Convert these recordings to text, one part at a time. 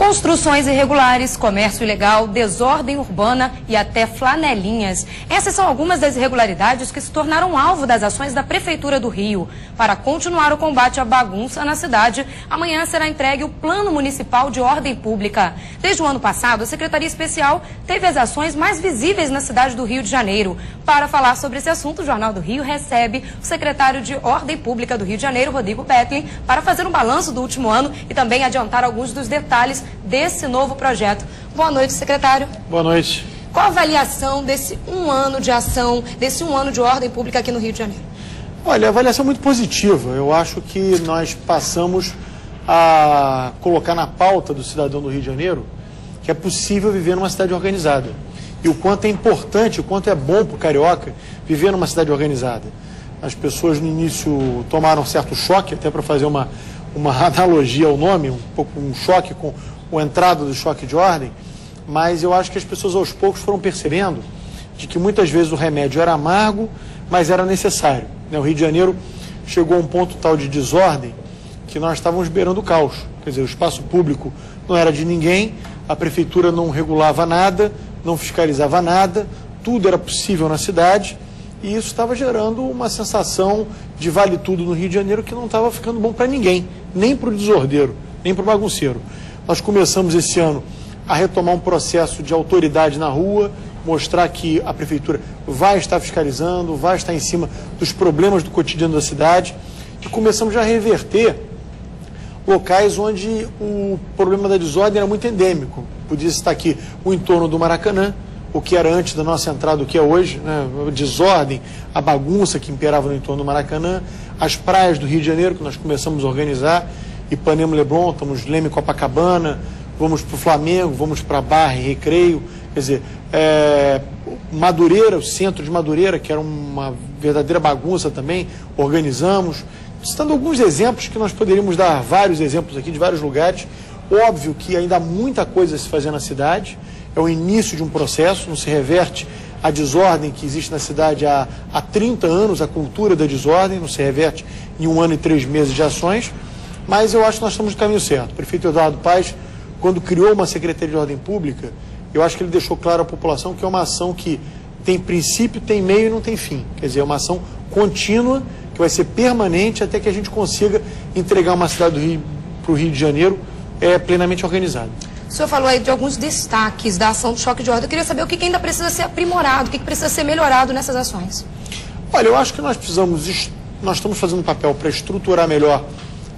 Construções irregulares, comércio ilegal, desordem urbana e até flanelinhas. Essas são algumas das irregularidades que se tornaram alvo das ações da Prefeitura do Rio. Para continuar o combate à bagunça na cidade, amanhã será entregue o Plano Municipal de Ordem Pública. Desde o ano passado, a Secretaria Especial teve as ações mais visíveis na cidade do Rio de Janeiro. Para falar sobre esse assunto, o Jornal do Rio recebe o secretário de Ordem Pública do Rio de Janeiro, Rodrigo Becklin, para fazer um balanço do último ano e também adiantar alguns dos detalhes desse novo projeto. Boa noite, secretário. Boa noite. Qual a avaliação desse um ano de ação, desse um ano de ordem pública aqui no Rio de Janeiro? Olha, a avaliação é muito positiva. Eu acho que nós passamos a colocar na pauta do cidadão do Rio de Janeiro que é possível viver numa cidade organizada. E o quanto é importante, o quanto é bom para o carioca viver numa cidade organizada. As pessoas no início tomaram um certo choque, até para fazer uma analogia ao nome, um choque com a entrada do choque de ordem, mas eu acho que as pessoas aos poucos foram percebendo de que muitas vezes o remédio era amargo, mas era necessário. O Rio de Janeiro chegou a um ponto tal de desordem que nós estávamos beirando o caos. Quer dizer, o espaço público não era de ninguém, a prefeitura não regulava nada, não fiscalizava nada, tudo era possível na cidade e isso estava gerando uma sensação de vale tudo no Rio de Janeiro que não estava ficando bom para ninguém, nem para o desordeiro, nem para o bagunceiro. Nós começamos esse ano a retomar um processo de autoridade na rua, mostrar que a prefeitura vai estar fiscalizando, vai estar em cima dos problemas do cotidiano da cidade e começamos já a reverter locais onde o problema da desordem era muito endêmico. Podia estar aqui o entorno do Maracanã, o que era antes da nossa entrada, o que é hoje, né? A desordem, a bagunça que imperava no entorno do Maracanã, as praias do Rio de Janeiro que nós começamos a organizar, Ipanema, Leblon, estamos Leme, Copacabana, vamos para o Flamengo, vamos para Barra e Recreio, quer dizer, Madureira, o centro de Madureira, que era uma verdadeira bagunça também, organizamos, citando alguns exemplos que nós poderíamos dar vários exemplos aqui de vários lugares. Óbvio que ainda há muita coisa a se fazer na cidade, é o início de um processo, não se reverte a desordem que existe na cidade há 30 anos, a cultura da desordem, não se reverte em 1 ano e 3 meses de ações, mas eu acho que nós estamos no caminho certo. O prefeito Eduardo Paes, quando criou uma Secretaria de Ordem Pública, eu acho que ele deixou claro à população que é uma ação que tem princípio, tem meio e não tem fim. Quer dizer, é uma ação contínua, que vai ser permanente até que a gente consiga entregar uma cidade do Rio para o Rio de Janeiro plenamente organizada. O senhor falou aí de alguns destaques da ação do choque de ordem. Eu queria saber o que ainda precisa ser aprimorado, o que precisa ser melhorado nessas ações. Olha, eu acho que nós estamos fazendo um papel para estruturar melhor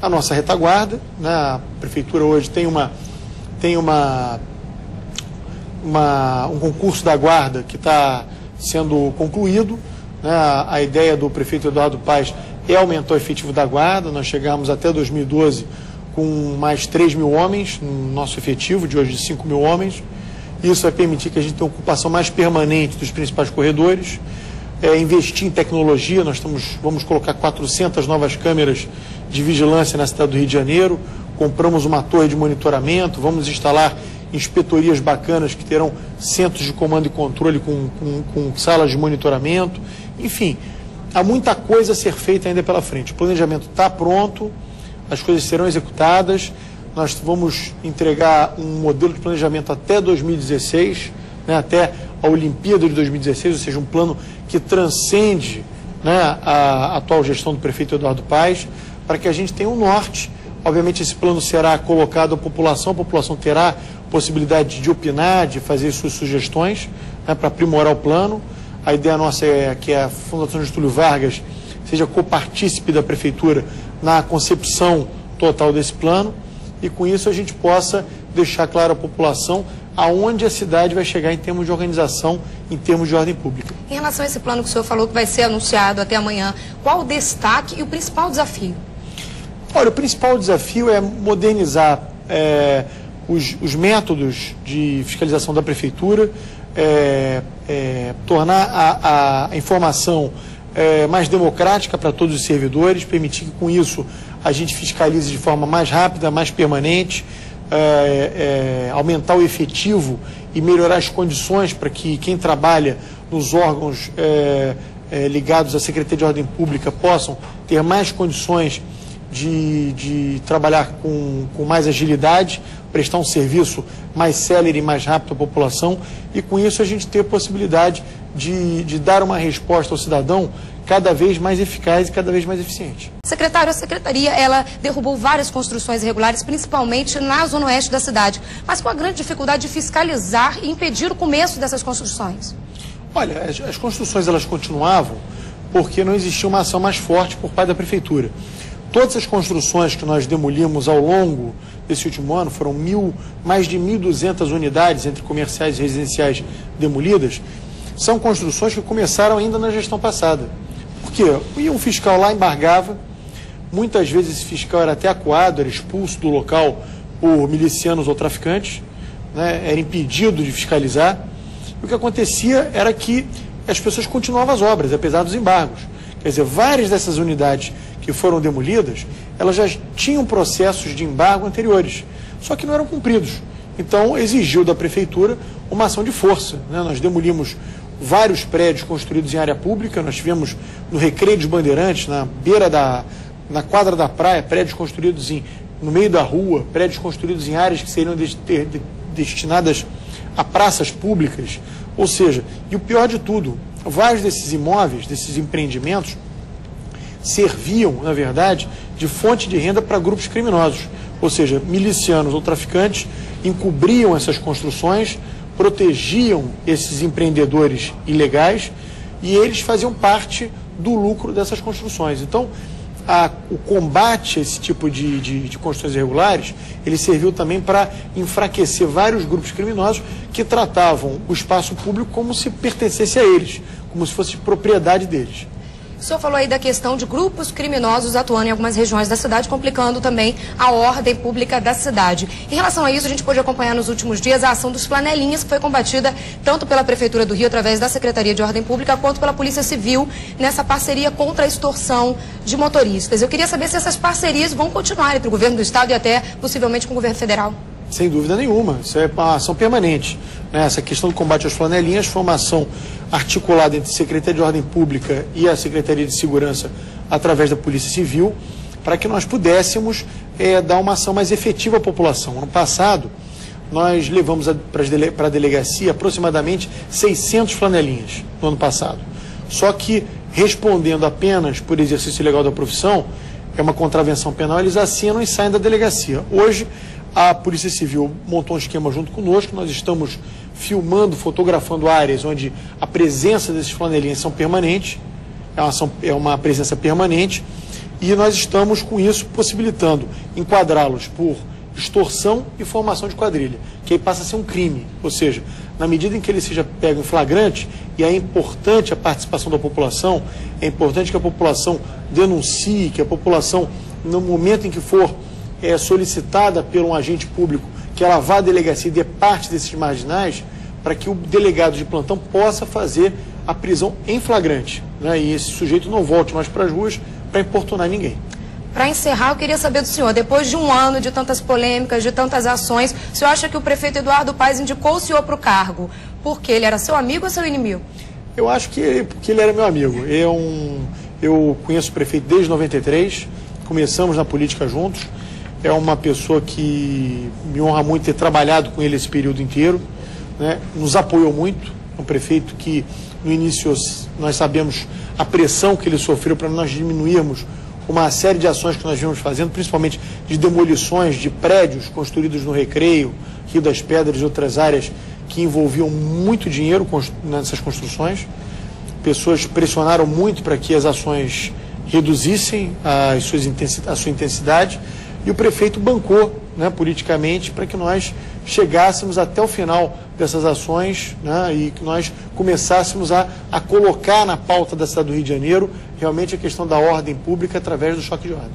a nossa retaguarda, né? A prefeitura hoje tem um concurso da guarda que está sendo concluído, né? A ideia do prefeito Eduardo Paes é aumentar o efetivo da guarda. Nós chegamos até 2012 com mais 3 mil homens no nosso efetivo, de hoje de 5 mil homens. Isso vai permitir que a gente tenha uma ocupação mais permanente dos principais corredores, investir em tecnologia. Nós vamos colocar 400 novas câmeras de vigilância na cidade do Rio de Janeiro, compramos uma torre de monitoramento, vamos instalar inspetorias bacanas que terão centros de comando e controle com salas de monitoramento. Enfim, há muita coisa a ser feita ainda pela frente. O planejamento está pronto, as coisas serão executadas, nós vamos entregar um modelo de planejamento até 2016, né, até a Olimpíada de 2016, ou seja, um plano que transcende, né, a atual gestão do prefeito Eduardo Paes, para que a gente tenha um norte. Obviamente esse plano será colocado à população, a população terá possibilidade de opinar, de fazer suas sugestões, né, para aprimorar o plano. A ideia nossa é que a Fundação Getúlio Vargas seja copartícipe da prefeitura na concepção total desse plano e com isso a gente possa deixar claro à população aonde a cidade vai chegar em termos de organização, em termos de ordem pública. Em relação a esse plano que o senhor falou que vai ser anunciado até amanhã, qual o destaque e o principal desafio? Olha, o principal desafio é modernizar os métodos de fiscalização da prefeitura, tornar a informação mais democrática para todos os servidores, permitir que com isso a gente fiscalize de forma mais rápida, mais permanente, aumentar o efetivo e melhorar as condições para que quem trabalha nos órgãos ligados à Secretaria de Ordem Pública possam ter mais condições de trabalhar com mais agilidade. prestar um serviço mais célere e mais rápido à população, e com isso a gente ter a possibilidade de dar uma resposta ao cidadão cada vez mais eficaz e cada vez mais eficiente. Secretário, a Secretaria, ela derrubou várias construções irregulares, principalmente na zona oeste da cidade, mas com a grande dificuldade de fiscalizar e impedir o começo dessas construções. Olha, as construções elas continuavam porque não existia uma ação mais forte por parte da Prefeitura. Todas as construções que nós demolimos ao longo desse último ano, foram mais de 1.200 unidades entre comerciais e residenciais demolidas, são construções que começaram ainda na gestão passada. Por quê? E um fiscal lá embargava, muitas vezes esse fiscal era até acuado, era expulso do local por milicianos ou traficantes, né? Era impedido de fiscalizar. E o que acontecia era que as pessoas continuavam as obras, apesar dos embargos. Quer dizer, várias dessas unidades que foram demolidas, elas já tinham processos de embargo anteriores, só que não eram cumpridos. Então, exigiu da Prefeitura uma ação de força, né? Nós demolimos vários prédios construídos em área pública, nós tivemos no Recreio dos Bandeirantes, na quadra da praia, prédios construídos no meio da rua, prédios construídos em áreas que seriam destinadas a praças públicas, ou seja, e o pior de tudo, vários desses imóveis, desses empreendimentos, serviam, na verdade, de fonte de renda para grupos criminosos, ou seja, milicianos ou traficantes encobriam essas construções, protegiam esses empreendedores ilegais e eles faziam parte do lucro dessas construções. Então, o combate a esse tipo de construções irregulares, ele serviu também para enfraquecer vários grupos criminosos que tratavam o espaço público como se pertencesse a eles, como se fosse propriedade deles. O senhor falou aí da questão de grupos criminosos atuando em algumas regiões da cidade, complicando também a ordem pública da cidade. Em relação a isso, a gente pôde acompanhar nos últimos dias a ação dos flanelinhas, que foi combatida tanto pela Prefeitura do Rio, através da Secretaria de Ordem Pública, quanto pela Polícia Civil, nessa parceria contra a extorsão de motoristas. Eu queria saber se essas parcerias vão continuar entre o governo do Estado e até, possivelmente, com o governo federal. Sem dúvida nenhuma, isso é uma ação permanente, né? Essa questão do combate às flanelinhas foi uma ação articulada entre a Secretaria de Ordem Pública e a Secretaria de Segurança através da Polícia Civil, para que nós pudéssemos dar uma ação mais efetiva à população. Ano passado, nós levamos para a delegacia aproximadamente 600 flanelinhas no ano passado. Só que, respondendo apenas por exercício ilegal da profissão, é uma contravenção penal, eles assinam e saem da delegacia. Hoje, a Polícia Civil montou um esquema junto conosco, nós estamos filmando, fotografando áreas onde a presença desses flanelinhas são permanentes, é uma presença permanente, e nós estamos com isso possibilitando enquadrá-los por extorsão e formação de quadrilha, que aí passa a ser um crime, ou seja, na medida em que ele seja pego em flagrante, e é importante a participação da população, é importante que a população denuncie, que a população, no momento em que for solicitada por um agente público, que ela vá à delegacia e dê parte desses marginais, para que o delegado de plantão possa fazer a prisão em flagrante, né? E esse sujeito não volte mais para as ruas para importunar ninguém. Para encerrar, eu queria saber do senhor, depois de um ano de tantas polêmicas, de tantas ações, o senhor acha que o prefeito Eduardo Paes indicou o senhor para o cargo porque ele era seu amigo ou seu inimigo? Eu acho que porque ele era meu amigo. Eu conheço o prefeito desde 93, começamos na política juntos. É uma pessoa que me honra muito ter trabalhado com ele esse período inteiro, né? Nos apoiou muito. É um prefeito que, no início, nós sabemos a pressão que ele sofreu para nós diminuirmos uma série de ações que nós vimos fazendo, principalmente de demolições de prédios construídos no Recreio, Rio das Pedras e outras áreas que envolviam muito dinheiro nessas construções. Pessoas pressionaram muito para que as ações reduzissem a sua intensidade. E o prefeito bancou, né, politicamente, para que nós chegássemos até o final dessas ações, né, e que nós começássemos a colocar na pauta da cidade do Rio de Janeiro realmente a questão da ordem pública através do choque de ordem.